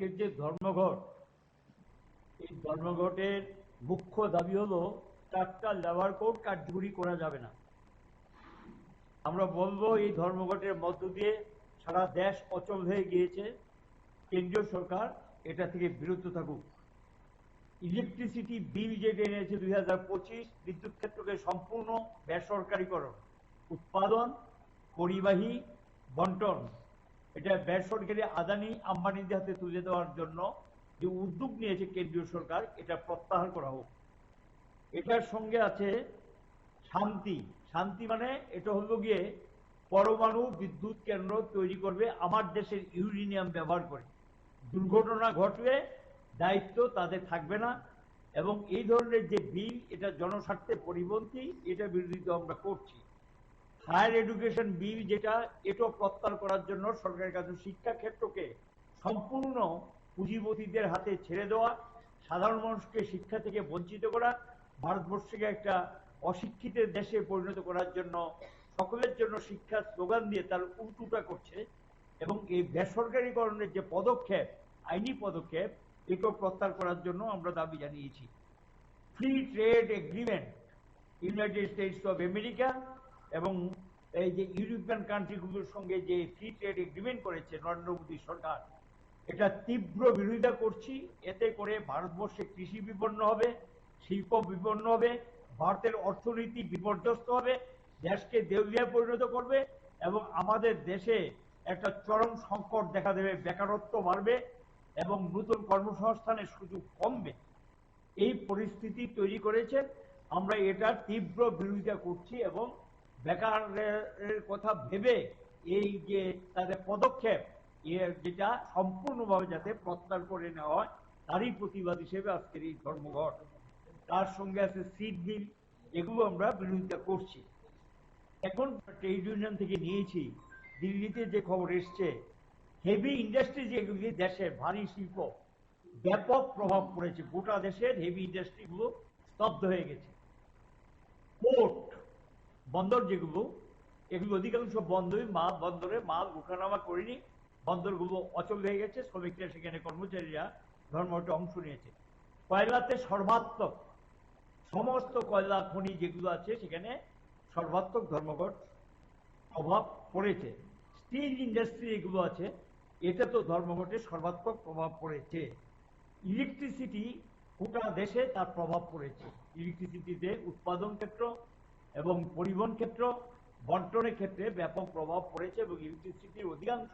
আজকের যে ধর্মঘট, এই ধর্মঘটের মুখ্য দাবি হলো 4টা লেবার কোড কার্যকরী করা যাবে না। আমরা বলবো এই ধর্মঘটের মধ্য দিয়ে সারা দেশ অচল হয়ে গিয়েছে, কেন্দ্রীয় সরকার এটা থেকে বিরত থাকুক। ইলেকট্রিসিটি বিল যেটা এনেছে 2025, বিদ্যুৎ ক্ষেত্রকে সম্পূর্ণ বেসরকারীকরণ, উৎপাদন, পরিবাহী, বন্টন, এটা বেসরকারি আদানি আম্বানিদের হাতে তুলে দেওয়ার জন্য যে উদ্যোগ নিয়েছে কেন্দ্রীয় সরকার, এটা প্রত্যাহার করা হোক। এটার সঙ্গে আছে শান্তি। শান্তি মানে এটা হলো গিয়ে পরমাণু বিদ্যুৎ কেন্দ্র তৈরি করবে আমার দেশের ইউরেনিয়াম ব্যবহার করে। দুর্ঘটনা ঘটলে দায়িত্ব তাদের থাকবে না। এবং এই ধরনের যে বিল, এটা জনস্বার্থে পরিপন্থী, এটা বিরোধিতা আমরা করছি। হায়ার এডুকেশন বিল যেটা, এটাও প্রত্যাহার করার জন্য সরকারের কাছে শিক্ষা ক্ষেত্রকে সম্পূর্ণ পুঁজিপতিদের হাতে ছেড়ে দেওয়া, সাধারণ মানুষকে শিক্ষা থেকে বঞ্চিত করা, ভারতবর্ষকে একটা অশিক্ষিত দেশে পরিণত করার জন্য সকলের জন্য শিক্ষার স্লোগান দিয়ে তার উল্টোটা করছে। এবং এই বেসরকারীকরণের যে পদক্ষেপ, আইনি পদক্ষেপ, এটাও প্রত্যাহার করার জন্য আমরা দাবি জানিয়েছি। Free trade agreement United states of America এবং এই যে ইউরোপিয়ান কান্ট্রিগুলোর সঙ্গে যে ফ্রি ট্রেড এগ্রিমেন্ট করেছে নরেন্দ্র মোদী সরকার, এটা তীব্র বিরোধিতা করছি। এতে করে ভারতবর্ষে কৃষি বিপন্ন হবে, শিল্প বিপন্ন হবে, ভারতের অর্থনীতি বিপর্যস্ত হবে, দেশকে দেউলিয়ায় পরিণত করবে এবং আমাদের দেশে একটা চরম সংকট দেখা দেবে, বেকারত্ব বাড়বে এবং নতুন কর্মসংস্থানের সুযোগ কমবে। এই পরিস্থিতি তৈরি করেছেন। আমরা এটা তীব্র বিরোধিতা করছি এবং বেকারের কথা ভেবে এই যে তাদের পদক্ষেপ, যেটা সম্পূর্ণভাবে যাতে প্রত্যাহার করে নেওয়া হয়, তারই প্রতিবাদ হিসেবে আজকের এই ধর্মঘট। তার সঙ্গে আছে সিট বিল, এগুলো আমরা বিরোধিতা করছি। এখন ট্রেড ইউনিয়ন থেকে নিয়েছি, দিল্লিতে যে খবর এসছে, হেভি ইন্ডাস্ট্রি যেগুলি দেশের ভারী শিল্প, ব্যাপক প্রভাব পড়েছে। গোটা দেশের হেভি ইন্ডাস্ট্রিগুলো স্তব্ধ হয়ে গেছে। পোর্ট, বন্দর যেগুলো, এগুলো অধিকাংশ বন্দরই বন্দরে মাল উঠানামা করেনি, বন্দরগুলো অচল হয়ে গেছে, শ্রমিকরা সেখানে কর্মচারীরা ধর্মঘটে অংশ নিয়েছে। কয়লাতে সর্বাত্মক, সমস্ত কয়লা খনি যেগুলো আছে সেখানে সর্বাত্মক ধর্মঘট প্রভাব পড়েছে। স্টিল ইন্ডাস্ট্রি এগুলো আছে, এটা তো ধর্মঘটের সর্বাত্মক প্রভাব পড়েছে। ইলেকট্রিসিটি, গোটা দেশে তার প্রভাব পড়েছে। ইলেকট্রিসিটিতে উৎপাদন ক্ষেত্র এবং পরিবহন ক্ষেত্র, বন্টনের ক্ষেত্রে ব্যাপক প্রভাব পড়েছে এবং ইলেকট্রিসিটির অধিকাংশ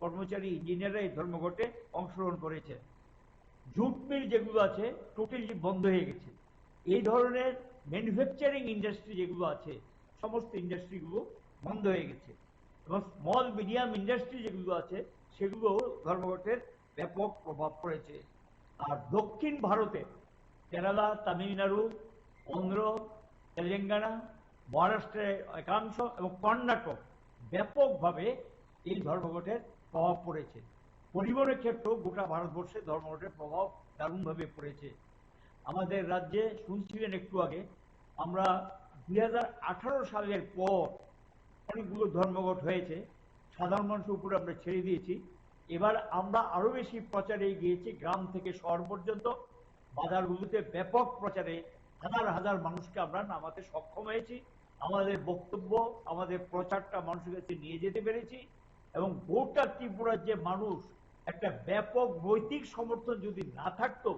কর্মচারী, ইঞ্জিনিয়াররা এই ধর্মঘটে অংশগ্রহণ করেছে। জুট মিল যেগুলো আছে টোটালি বন্ধ হয়ে গেছে। এই ধরনের ম্যানুফ্যাকচারিং ইন্ডাস্ট্রি যেগুলো আছে, সমস্ত ইন্ডাস্ট্রিগুলো বন্ধ হয়ে গেছে এবং স্মল মিডিয়াম ইন্ডাস্ট্রি যেগুলো আছে সেগুলো ধর্মঘটের ব্যাপক প্রভাব পড়েছে। আর দক্ষিণ ভারতে কেরালা, তামিলনাড়ু, অন্ধ্র, তেলেঙ্গানা, মহারাষ্ট্রের একাংশ এবং কর্ণাটক ব্যাপকভাবে এই ধর্মঘটের প্রভাব পড়েছে। পরিবহনের ক্ষেত্রেও গোটা ভারতবর্ষে ধর্মঘটের প্রভাব দারুণভাবে পড়েছে। আমাদের রাজ্যে শুনছিলেন একটু আগে, আমরা 2018 সালের পর অনেকগুলো ধর্মঘট হয়েছে, সাধারণ মানুষের উপরে আমরা ছেড়ে দিয়েছি। এবার আমরা আরো বেশি প্রচারে গিয়েছি, গ্রাম থেকে শহর পর্যন্ত বাজারগুলোতে ব্যাপক প্রচারে হাজার হাজার মানুষকে আমরা নামাতে সক্ষম হয়েছি। আমাদের বক্তব্য, আমাদের প্রচারটা মানুষের কাছে নিয়ে যেতে পেরেছি এবং গোটা ত্রিপুরার যে মানুষ, একটা ব্যাপক নৈতিক সমর্থন যদি না থাকতো,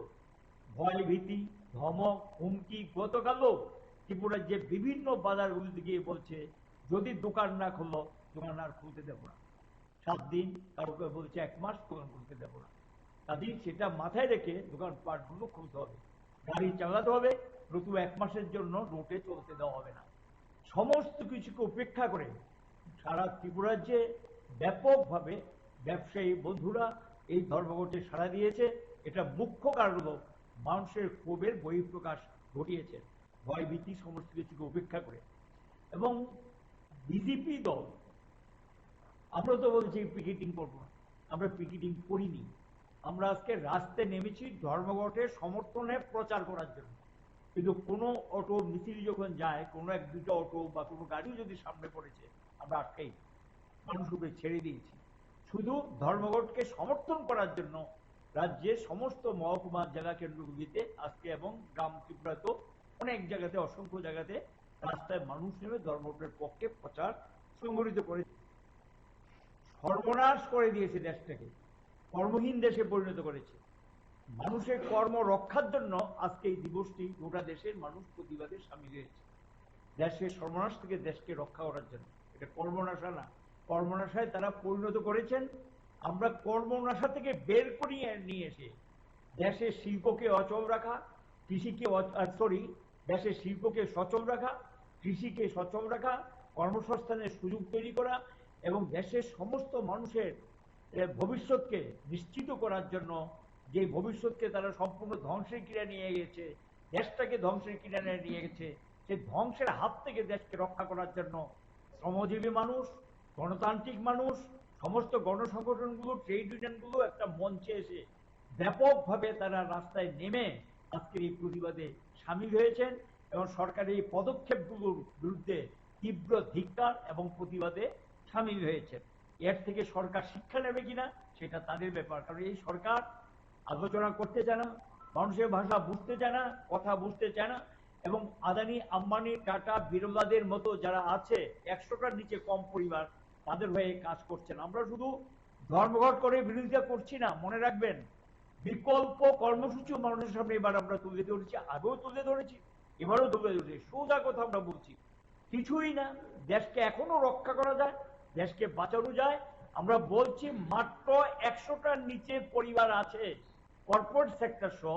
ভয় ভীতি, ধমক, হুমকি, গতকালও ত্রিপুরার যে বিভিন্ন বাজারগুলিতে গিয়ে বলছে যদি দোকান না খুললো, দোকান আর খুলতে দেবো না। 7 দিন, কাউকে বলছে 1 মাস দোকান খুলতে দেবো না। কাজেই সেটা মাথায় রেখে দোকানপাটগুলো খুলতে হবে, গাড়ি চালাতে হবে, নতুন 1 মাসের জন্য রোডে চলতে দেওয়া হবে না। সমস্ত কিছুকে উপেক্ষা করে সারা ত্রিপুরার যে ব্যাপকভাবে ব্যবসায়ী বন্ধুরা এই ধর্মঘটে সাড়া দিয়েছে, এটা মুখ্য কারণ হলো মানুষের ক্ষোভের বহিঃপ্রকাশ ঘটিয়েছে, ভয়ভীতি সমস্ত কিছুকে উপেক্ষা করে। এবং বিজেপি দল, আমরা তো বলছি পিকেটিং করবো না, আমরা পিকেটিং করিনি। আমরা আজকে রাস্তায় নেমেছি ধর্মঘটের সমর্থনে প্রচার করার জন্য। কিন্তু কোনো অটো মিছিল যখন যায়, কোনো 1-2টা অটো বা কোনো গাড়ি যদি সামনে পড়েছে, আমরা আটকাই, মানুষ উপরে ছেড়ে দিয়েছি। শুধু ধর্মঘটকে সমর্থন করার জন্য রাজ্যের সমস্ত মহকুমা জেলা কেন্দ্রগুলিতে আজকে এবং গ্রাম ত্রিপুরাতেও অনেক জায়গাতে, অসংখ্য জায়গাতে রাস্তায় মানুষ নেমে ধর্মঘটের পক্ষে প্রচার সংগঠিত করেছে। সর্বনাশ করে দিয়েছে দেশটাকে, কর্মহীন দেশে পরিণত করেছে। মানুষের কর্ম রক্ষার জন্য আজকে এই দিবসটি গোটা দেশের মানুষ প্রতিবাদে সামিল হয়েছে, দেশের সর্বনাশ থেকে দেশকে রক্ষা করার জন্য। এটা কর্মনাশা না, কর্মনাশায় তারা পরিণত করেছেন। আমরা কর্মনাশা থেকে বের করিয়ে নিয়ে এসে দেশের শিল্পকে অচল রাখা, কৃষিকে দেশের শিল্পকে সচল রাখা, কৃষিকে সচল রাখা, কর্মসংস্থানের সুযোগ তৈরি করা এবং দেশের সমস্ত মানুষের ভবিষ্যৎকে নিশ্চিত করার জন্য, যে ভবিষ্যৎকে তারা সম্পূর্ণ ধ্বংসের কিনারে নিয়ে গেছে, দেশটাকে ধ্বংসের কিনারে নিয়ে গেছে, সেই ধ্বংসের হাত থেকে দেশকে রক্ষা করার জন্য শ্রমজীবী মানুষ, গণতান্ত্রিক মানুষ, সমস্ত গণসংগঠনগুলো, ট্রেড ইউনিয়নগুলো একটা মঞ্চে এসে ব্যাপকভাবে তারা রাস্তায় নেমে আজকের এই প্রতিবাদে সামিল হয়েছেন এবং সরকারের এই পদক্ষেপগুলোর বিরুদ্ধে তীব্র ধিক্কার এবং প্রতিবাদে সামিল হয়েছেন। এর থেকে সরকার শিক্ষা নেবে কিনা সেটা তাদের ব্যাপার, কারণ এই সরকার আলোচনা করতে চায় না, মানুষের ভাষা বুঝতে চায় না, কথা বুঝতে চায় না এবং আদানি, আম্বানি, টাটা, বিড়লাদের মতো যারা আছে 100টার নিচে কম পরিবার, তাদের হয়ে কাজ করছেন। আমরা শুধু ধর্মঘট করে বিরোধিতা করছি না, মনে রাখবেন বিকল্প কর্মসূচিও মানুষের সামনে এবার আমরা তুলে ধরেছি, আগেও তুলে ধরেছি, এবারও তুলে ধরেছি। সোজা কথা আমরা বলছি, কিছুই না, দেশকে এখনো রক্ষা করা যায়, দেশকে বাঁচানো যায়। আমরা বলছি মাত্র 100টার নিচে পরিবার আছে কর্পোরেট সেক্টর সহ,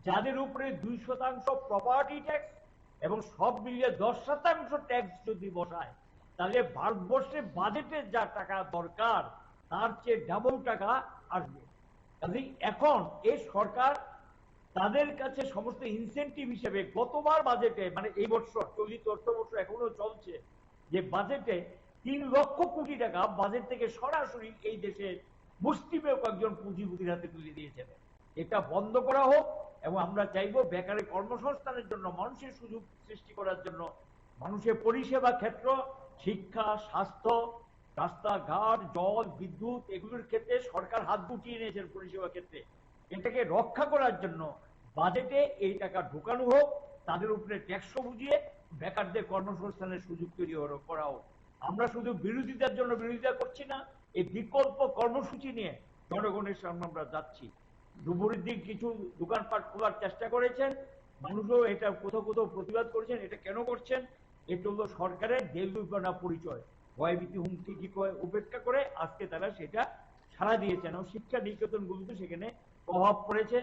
যাদের উপরে 2% প্রপার্টি ট্যাক্স এবং সব মিলিয়ে 10% ট্যাক্স যদি বসায়, তাহলে ভারতবর্ষের বাজেটে যা টাকা দরকার তার চেয়ে ডাবল টাকা আসবে। কাজেই এখন এই সরকার তাদের কাছে সমস্ত ইনসেন্টিভ হিসেবে গতবার বাজেটে, মানে এই বছর চলিত অর্থবর্ষ এখনো চলছে, যে বাজেটে 3 লক্ষ কোটি টাকা বাজেট থেকে সরাসরি এই দেশের মুষ্টিমেয় কয়েকজন পুঁজিপতির হাতে তুলে দিয়েছেন। এটা বন্ধ করা হোক এবং আমরা চাইবো বেকারের কর্মসংস্থানের জন্য, মানুষের সুযোগ সৃষ্টি করার জন্য, মানুষের পরিষেবা ক্ষেত্র, শিক্ষা, স্বাস্থ্য, রাস্তাঘাট, জল, বিদ্যুৎ, এগুলোর ক্ষেত্রে সরকার হাত গুটিয়ে নিয়েছেন পরিষেবা ক্ষেত্রে। এটাকে রক্ষা করার জন্য বাজেটে এই টাকা ঢোকানো হোক, তাদের উপরে ট্যাক্স বুঝিয়ে বেকারদের কর্মসংস্থানের সুযোগ তৈরি করা হোক। আমরা শুধু বিরোধিতার জন্য বিরোধিতা করছি না, এই বিকল্প কর্মসূচি নিয়ে জনগণের সামনে আমরা যাচ্ছি। দুপুরের দিক কিছু দোকানপাট খোলার চেষ্টা করেছেন, মানুষও এটা কোথাও কোথাও প্রতিবাদ করেছেন। এটা কেন করছেন? এটা হলো সরকারের দেলদুপানা পরিচয়, ভয়ভীতি, হুমকি কি উপেক্ষা করে আজকে তারা সেটা সাড়া দিয়েছেন এবং শিক্ষা নিকেতনগুলোতে সেখানে প্রভাব পড়েছে।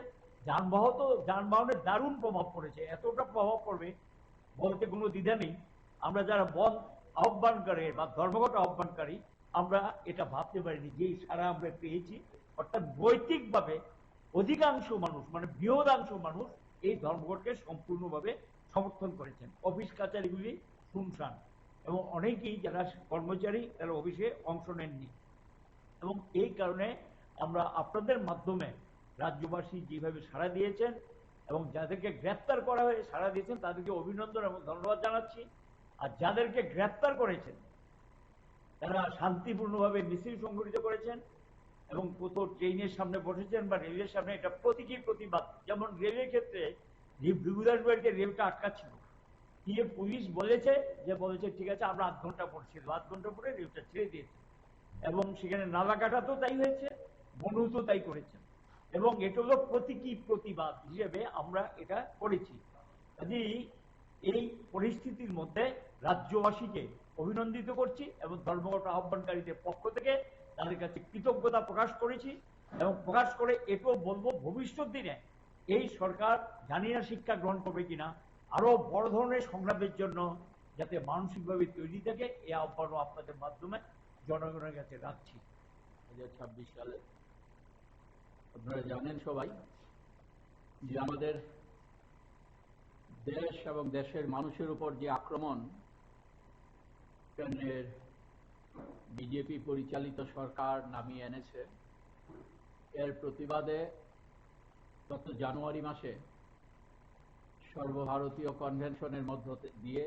যানবাহনের দারুণ প্রভাব পড়েছে, এতটা প্রভাব পড়বে বলতে কোনো দ্বিধা নেই। আমরা যারা বন্ধ আহ্বানকারী বা ধর্মঘট আহ্বানকারী, আমরা এটা ভাবতে পারিনি যে সারা আমরা পেয়েছি। অর্থাৎ নৈতিকভাবে অধিকাংশ মানুষ, মানে বৃহদাংশ মানুষ এই ধর্মঘটকে সম্পূর্ণভাবে সমর্থন করেছেন। অফিস কাচারিগুলি শুনশান এবং অনেকেই যারা কর্মচারী তারা অফিসে অংশ নেননি এবং এই কারণে আমরা আপনাদের মাধ্যমে রাজ্যবাসী যেভাবে সাড়া দিয়েছেন এবং যাদেরকে গ্রেপ্তার করা হয়ে সাড়া দিয়েছেন তাদেরকে অভিনন্দন এবং ধন্যবাদ জানাচ্ছি। আর যাদেরকে গ্রেপ্তার করেছেন তারা শান্তিপূর্ণভাবে মিছিল সংগঠিত করেছেন এবং কোথাও ট্রেনের সামনে বসেছেন বা রেলের সামনে, এটা প্রতীকী প্রতিবাদ। যেমন রেলের ক্ষেত্রে বিভুদাস বাড়িতে রেলটা আটকাচ্ছিল, গিয়ে পুলিশ বলেছে ঠিক আছে আমরা 8 ঘন্টা পর ছিল, 8 ঘন্টা পরে রেলটা ছেড়ে দিয়েছে এবং সেখানে নালাকাটাতেও তাই হয়েছে, বনুতেও তাই করেছেন এবং এটা হলো প্রতীকী প্রতিবাদ হিসেবে আমরা এটা করেছি। কাজেই এই পরিস্থিতির মধ্যে রাজ্যবাসীকে অভিনন্দিত করছি এবং ধর্মঘট আহ্বানকারীদের পক্ষ থেকে তাদের কাছে কৃতজ্ঞতা প্রকাশ করেছি এবং প্রকাশ করে এটাও বলবো ভবিষ্যৎ দিনে এই সরকার জানি না শিক্ষা গ্রহণ করবে কিনা, আরো বড় ধরনের সংগ্রামের জন্য যাতে মানসিকভাবে তৈরি থাকে এই আহ্বানও আপনাদের মাধ্যমে জনগণের কাছে রাখছি। 2026 সালে আপনারা জানেন সবাই যে আমাদের দেশ এবং দেশের মানুষের উপর যে আক্রমণ কেন্দ্রের বিজেপি পরিচালিত সরকার নামিয়ে এনেছে, এর প্রতিবাদে গত জানুয়ারি মাসে সর্বভারতীয় কনভেনশনের মধ্য দিয়ে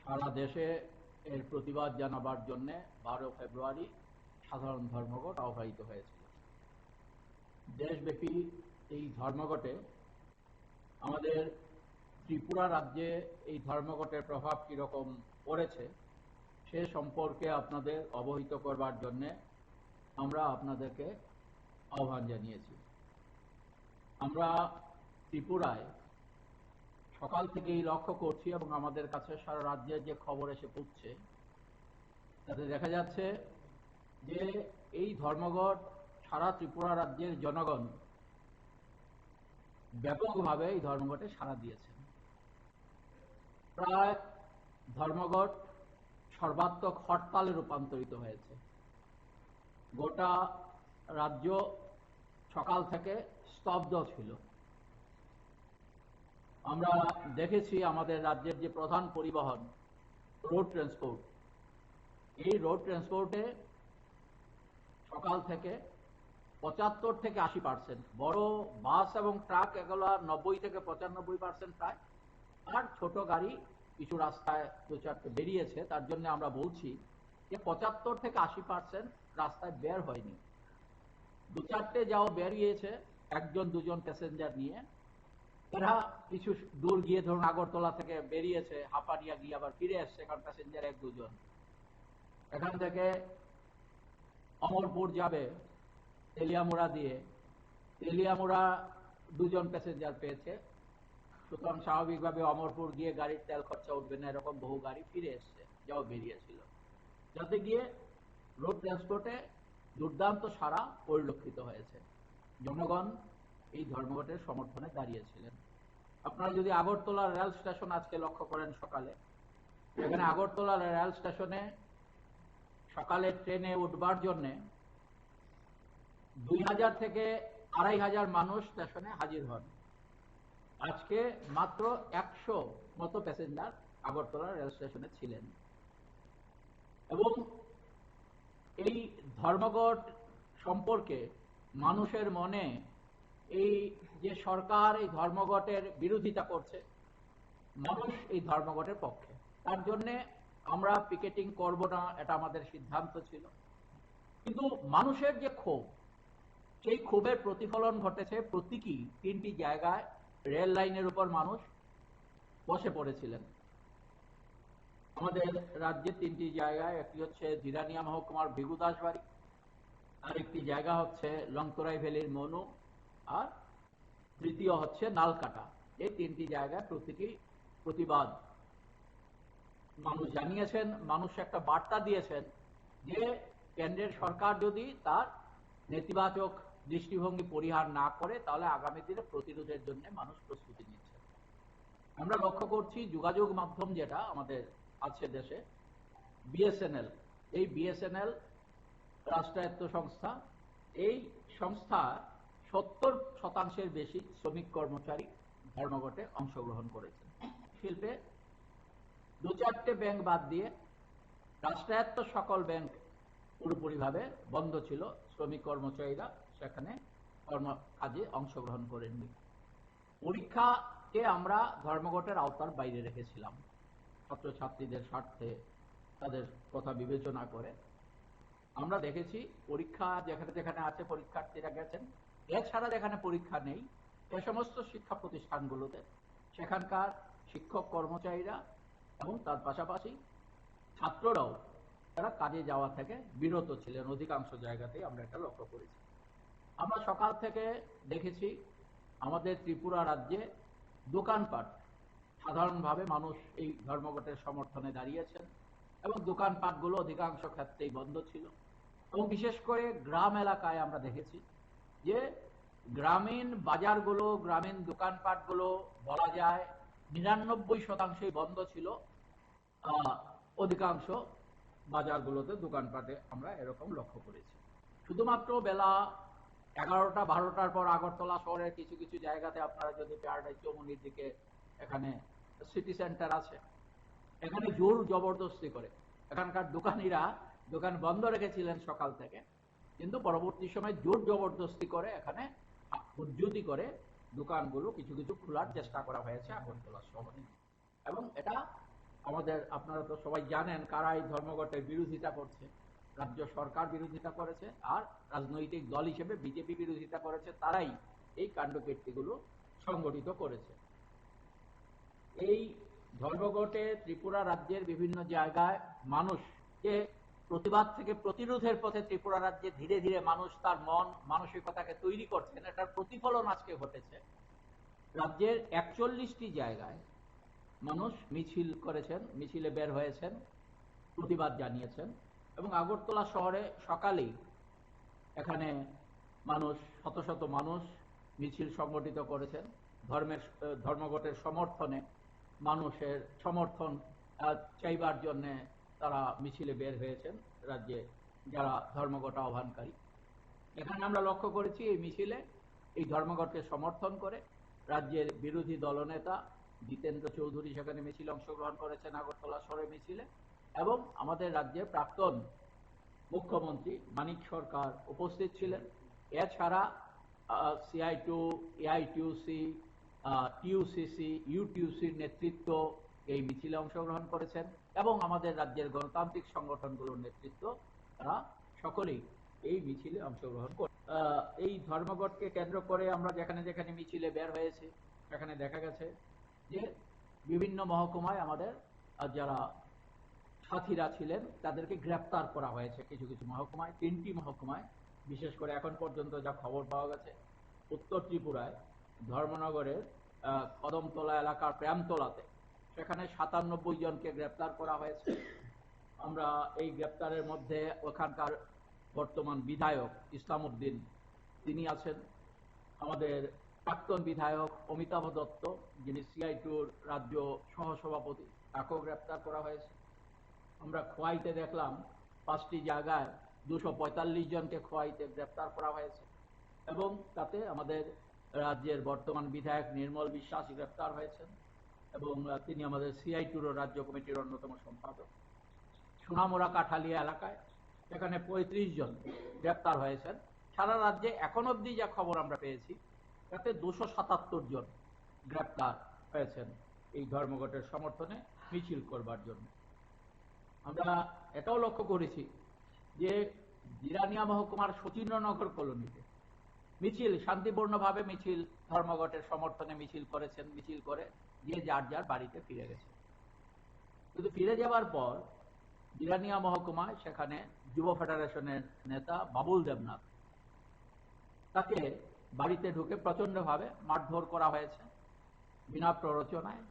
সারা দেশে এর প্রতিবাদ জানাবার জন্য 12 ফেব্রুয়ারি সাধারণ ধর্মঘট আহ্বায়িত হয়েছিল। দেশব্যাপী এই ধর্মঘটে আমাদের ত্রিপুরা রাজ্যে এই ধর্মঘটের প্রভাব কিরকম পড়েছে সে সম্পর্কে আপনাদের অবহিত করবার জন্য আমরা আপনাদেরকে আহ্বান জানিয়েছি। আমরা ত্রিপুরায় সকাল থেকেই লক্ষ্য করছি এবং আমাদের কাছে সারা রাজ্যের যে খবর এসে পড়ছে তাতে দেখা যাচ্ছে যে এই ধর্মঘট সারা ত্রিপুরা রাজ্যের জনগণ ব্যাপকভাবে এই ধর্মঘটে সাড়া দিয়েছেন। প্রায় ধর্মঘট সর্বাত্মক হরতালে রূপান্তরিত হয়েছে। গোটা রাজ্য সকাল থেকে স্তব্ধ ছিল। আমরা দেখেছি আমাদের রাজ্যের যে প্রধান পরিবহন রোড ট্রান্সপোর্ট, এই রোড ট্রান্সপোর্টে সকাল থেকে 75 থেকে 80%, বড় বাস এবং ট্রাক এগুলো 90 থেকে 95% প্রায়, আর ছোট গাড়ি কিছু রাস্তায় দু চারটে বেরিয়েছে। তার জন্য আমরা বলছি যে 75 থেকে 80% রাস্তায় বের হয়নি। দু চারটে যাও বেরিয়েছে একজন দুজন প্যাসেঞ্জার নিয়ে, এরা কিছু দূর গিয়ে ধরুন আগরতলা থেকে বেরিয়েছে, হাপানিয়া গিয়ে আবার ফিরে এসছে, কারণ প্যাসেঞ্জার এক দুজন। এখান থেকে অমরপুর যাবে তেলিয়ামুড়া দিয়ে, তেলিয়ামুড়া দুজন প্যাসেঞ্জার পেয়েছে, সুতরাং স্বাভাবিকভাবে অমরপুর গিয়ে গাড়ির তেল খরচা উঠবে না, এরকম বহু গাড়ি ফিরে এসছে যাও বেরিয়েছিল, যাতে গিয়ে রোড ট্রান্সপোর্টে দুর্দান্ত সাড়া পরিলক্ষিত হয়েছে। জনগণ এই ধর্মঘটের সমর্থনে দাঁড়িয়েছিলেন। আপনারা যদি আগরতলা রেল স্টেশন আজকে লক্ষ্য করেন সকালে, এখানে আগরতলা রেল স্টেশনে সকালে ট্রেনে উঠবার জন্যে 2000 থেকে 2500 মানুষ স্টেশনে হাজির হন। আজকে মাত্র 100 মতো প্যাসেঞ্জার আগরতলা রেল স্টেশনে ছিলেন। এবং এই ধর্মঘট সম্পর্কে মানুষের মনে এই যে সরকার এই ধর্মঘটের বিরোধিতা করছে, মানুষ এই ধর্মঘটের পক্ষে। তার জন্যে আমরা পিকেটিং করব না, এটা আমাদের সিদ্ধান্ত ছিল। কিন্তু মানুষের যে ক্ষোভ, সেই ক্ষোভের প্রতিফলন ঘটেছে প্রতীকী 3টি জায়গায় রেল লাইনের উপর মানুষ বসে পড়েছিলেন। আমাদের রাজ্যের 3টি জায়গায়, একটি হচ্ছে জিরানিয়া মহকুমার ভিগুদাস বাড়ি, আরেকটি জায়গা হচ্ছে লংতরাই ভ্যালির মনু, আর তৃতীয় হচ্ছে নালকাটা। এই 3টি জায়গায় প্রতীকী প্রতিবাদ মানুষ জানিয়েছেন। মানুষ একটা বার্তা দিয়েছেন যে কেন্দ্রের সরকার যদি তার নেতিবাচক দৃষ্টিভঙ্গি পরিহার না করে তাহলে আগামী দিনে প্রতিরোধের জন্য মানুষ প্রস্তুতি নিচ্ছে। আমরা লক্ষ্য করছি যোগাযোগ মাধ্যম যেটা আমাদের আছে দেশে, বিএসএনএল, এই বিএসএনএল রাষ্ট্রায়ত্ত সংস্থা, এই সংস্থা 70% বেশি শ্রমিক কর্মচারী ধর্মঘটে অংশগ্রহণ করেছেন। শিল্পে দু চারটে ব্যাংক বাদ দিয়ে রাষ্ট্রায়ত্ত সকল ব্যাংক পুরোপুরিভাবে বন্ধ ছিল। শ্রমিক কর্মচারীরা সেখানে কাজে অংশগ্রহণ করেননি। পরীক্ষাকে আমরা ধর্মঘটের আওতার বাইরে রেখেছিলাম ছাত্রছাত্রীদের স্বার্থে, তাদের কথা বিবেচনা করে। আমরা দেখেছি পরীক্ষা যেখানে যেখানে আছে পরীক্ষার্থীরা গেছেন, এছাড়া যেখানে পরীক্ষা নেই সে সমস্ত শিক্ষা প্রতিষ্ঠানগুলোতে সেখানকার শিক্ষক কর্মচারীরা এবং তার পাশাপাশি ছাত্ররাও তারা কাজে যাওয়া থেকে বিরত ছিলেন। অধিকাংশ জায়গাতেই আমরা এটা লক্ষ্য করেছি। আমরা সকাল থেকে দেখেছি আমাদের ত্রিপুরা রাজ্যে দোকানপাট, সাধারণভাবে মানুষ এই ধর্মঘটের সমর্থনে দাঁড়িয়েছেন এবং দোকানপাটগুলো অধিকাংশ ক্ষেত্রেই বন্ধ ছিল। এবং বিশেষ করে গ্রাম এলাকায় আমরা দেখেছি যে গ্রামীণ বাজারগুলো, গ্রামীণ দোকানপাটগুলো বলা যায় 99% বন্ধ ছিল। অধিকাংশ বাজারগুলোতে দোকানপাটে আমরা এরকম লক্ষ্য করেছি। শুধুমাত্র বেলা 11টা 12টার পর আগরতলা শহরের কিছু কিছু জায়গাতে আপনারা যদি প্যারাডাইস চৌমুহনীর দিকে, এখানে সিটি সেন্টার আছে, এখানে জোর জবরদস্তি করে এখানকার দোকানিরা দোকান বন্ধ রেখেছিলেন সকাল থেকে, কিন্তু পরবর্তী সময় জোর জবরদস্তি করে এখানে উজ্জুতি করে দোকানগুলো কিছু কিছু খোলার চেষ্টা করা হয়েছে আগরতলা শহরে। এবং এটা আমাদের, আপনারা তো সবাই জানেন কারা এই ধর্মঘটের বিরোধিতা করছে, রাজ্য সরকার বিরোধিতা করেছে আর রাজনৈতিক দল হিসেবে বিজেপি বিরোধিতা করেছে, তারাই এই কাণ্ডকীর্তিগুলো সংগঠিত করেছে। এই ধর্মঘটে ত্রিপুরা রাজ্যের বিভিন্ন জায়গায় মানুষকে প্রতিবাদ থেকে প্রতিরোধের পথে ত্রিপুরা রাজ্যে ধীরে ধীরে মানুষ তার মন মানসিকতাকে তৈরি করছেন, এটার প্রতিফলন আজকে ঘটেছে। রাজ্যের 41টি জায়গায় মানুষ মিছিল করেছেন, মিছিলে বের হয়েছেন, প্রতিবাদ জানিয়েছেন। এবং আগরতলা শহরে সকালেই এখানে শত শত মানুষ মিছিল সংগঠিত করেছেন ধর্মঘটের সমর্থনে। মানুষের সমর্থন চাইবার জন্য তারা মিছিলে বের হয়েছেন রাজ্যে যারা ধর্মঘট আহ্বানকারী। এখানে আমরা লক্ষ্য করেছি এই মিছিলে এই ধর্মঘটকে সমর্থন করে রাজ্যের বিরোধী দলনেতা জিতেন্দ্র চৌধুরী সেখানে মিছিলে অংশগ্রহণ করেছেন আগরতলা শহরের মিছিলে, এবং আমাদের রাজ্যের প্রাক্তন মুখ্যমন্ত্রী মানিক সরকার উপস্থিত ছিলেন। এছাড়া CI2, AITUC, TUCC, UTUCর নেতৃত্ব এই মিছিলে অংশগ্রহণ করেছেন, এবং আমাদের রাজ্যের গণতান্ত্রিক সংগঠনগুলোর নেতৃত্ব তারা সকলেই এই মিছিলে অংশগ্রহণ করে। এই ধর্মঘটকে কেন্দ্র করে আমরা যেখানে যেখানে মিছিলে বের হয়েছি সেখানে দেখা গেছে যে বিভিন্ন মহকুমায় আমাদের যারা সাথীরা ছিলেন তাদেরকে গ্রেপ্তার করা হয়েছে। কিছু কিছু মহকুমায়, 3টি মহকুমায়, বিশেষ করে এখন পর্যন্ত যা খবর পাওয়া গেছে, উত্তর ত্রিপুরায় ধর্মনগরের কদমতলা এলাকার প্রেমতলাতে সেখানে 97 জনকে গ্রেপ্তার করা হয়েছে। আমরা এই গ্রেপ্তারের মধ্যে ওখানকার বর্তমান বিধায়ক ইসলাম উদ্দিন তিনি আছেন, আমাদের প্রাক্তন বিধায়ক অমিতাভ দত্ত যিনি CI2র রাজ্য সহসভাপতি, তাকেও গ্রেপ্তার করা হয়েছে। আমরা খোয়াইতে দেখলাম 5টি জায়গায় 245 জনকে খোয়াইতে গ্রেপ্তার করা হয়েছে, এবং তাতে আমাদের রাজ্যের বর্তমান বিধায়ক নির্মল বিশ্বাস গ্রেপ্তার হয়েছেন, এবং তিনি আমাদের CI2র রাজ্য কমিটির অন্যতম সম্পাদক। সোনামুড়া কাঠালিয়া এলাকায় সেখানে 35 জন গ্রেপ্তার হয়েছেন। সারা রাজ্যে এখন অবধি যা খবর আমরা পেয়েছি তাতে 277 জন গ্রেপ্তার হয়েছেন এই ধর্মঘটের সমর্থনে মিছিল করবার জন্য। আমরা এটাও লক্ষ্য করেছি যে জিরানিয়া মহকুমার সতীন্দ্রনগর কলোনিতে মিছিল শান্তিপূর্ণভাবে মিছিল ধর্মঘটের সমর্থনে মিছিল করেছেন, মিছিল করে যে যার যার বাড়িতে ফিরে গেছে। কিন্তু ফিরে যাওয়ার পর জিরানিয়া মহকুমায় সেখানে যুব ফেডারেশনের নেতা বাবুল দেবনাথ, তাকে বাড়িতে ঢুকে প্রচন্ডভাবে মারধর করা হয়েছে, বিনা প্ররোচনায়,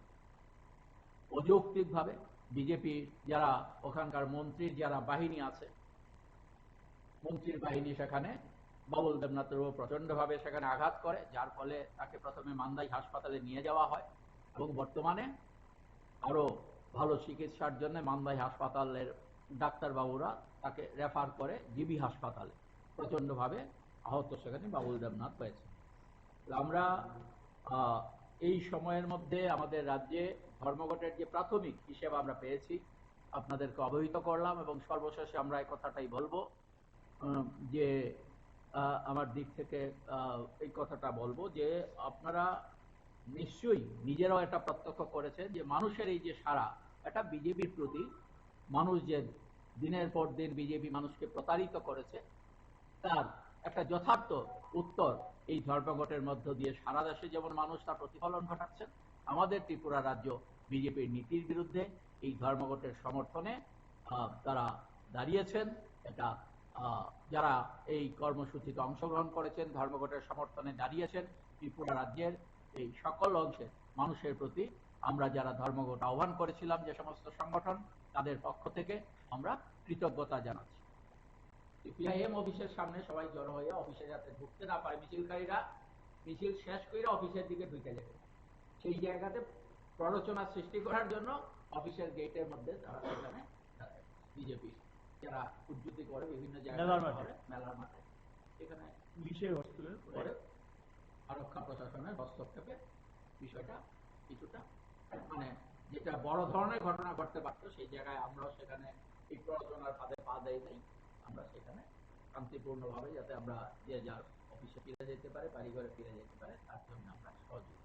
অযৌক্তিকভাবে। বিজেপির যারা ওখানকার মন্ত্রীর যারা বাহিনী আছে, মন্ত্রীর বাহিনী সেখানে বাবুল দেবনাথের উপর প্রচন্ডভাবে সেখানে আঘাত করে, যার ফলে তাকে প্রথমে মান্দাই হাসপাতালে নিয়ে যাওয়া হয়, এবং বর্তমানে আরো ভালো চিকিৎসার জন্য মান্দাই হাসপাতালের ডাক্তারবাবুরা তাকে রেফার করে জিবি হাসপাতালে। প্রচন্ডভাবে আহত সেখানে বাবুল দেবনাথ হয়েছে। আমরা এই সময়ের মধ্যে আমাদের রাজ্যে ধর্মঘটের যে প্রাথমিক হিসেব আমরা পেয়েছি আপনাদেরকে অবহিত করলাম, এবং সর্বশেষে আমরা এই কথাটাই বলবো যে আমার দিক থেকে এই কথাটা বলবো যে আপনারা নিশ্চয়ই নিজেরাও এটা প্রত্যক্ষ করেছেন যে মানুষের এই যে সাড়া, এটা বিজেপির প্রতি, মানুষ যে দিনের পর দিন বিজেপি মানুষকে প্রতারিত করেছে তার একটা যথার্থ উত্তর এই ধর্মঘটের মধ্য দিয়ে সারা দেশে যেমন মানুষ তার প্রতিফলন ঘটাচ্ছেন, আমাদের ত্রিপুরা রাজ্য বিজেপির নীতির বিরুদ্ধে এই ধর্মঘটের সমর্থনে তারা দাঁড়িয়েছেন। এটা যারা এই কর্মসূচিতে অংশগ্রহণ করেছেন, ধর্মঘটের সমর্থনে দাঁড়িয়েছেন, ত্রিপুরা রাজ্যের এই সকল অংশের মানুষের প্রতি আমরা যারা ধর্মঘট আহ্বান করেছিলাম যে সমস্ত সংগঠন, তাদের পক্ষ থেকে আমরা কৃতজ্ঞতা জানাচ্ছি। PIM অফিসের সামনে সবাই জড়ো হয়ে অফিসে যাতে ঢুকতে না পারে মিছিলকারীরা, মিছিল শেষ করে অফিসের দিকে ঢুকে যাবে, সেই জায়গাতে প্ররোচনা সৃষ্টি করার জন্য অফিসের গেটের মধ্যে তারা সেখানে বিজেপি যারা উদ্যুতি করে বিভিন্ন জায়গায় মেলার মাঠে এখানে পুলিশের হস্তক্ষেপ করে আরক্ষা প্রশাসনের হস্তক্ষেপে বিষয়টা কিছুটা মানে যেটা বড় ধরনের ঘটনা ঘটতে পারতো সেই জায়গায় আমরাও সেখানে এই প্ররোচনার ফাঁদে পা দেই নাই। আমরা সেখানে শান্তিপূর্ণভাবে যাতে আমরা যে যার অফিসে ফিরে যেতে পারে, বাড়ি ঘরে ফিরে যেতে পারে, তার জন্য আমরা সহযোগিতা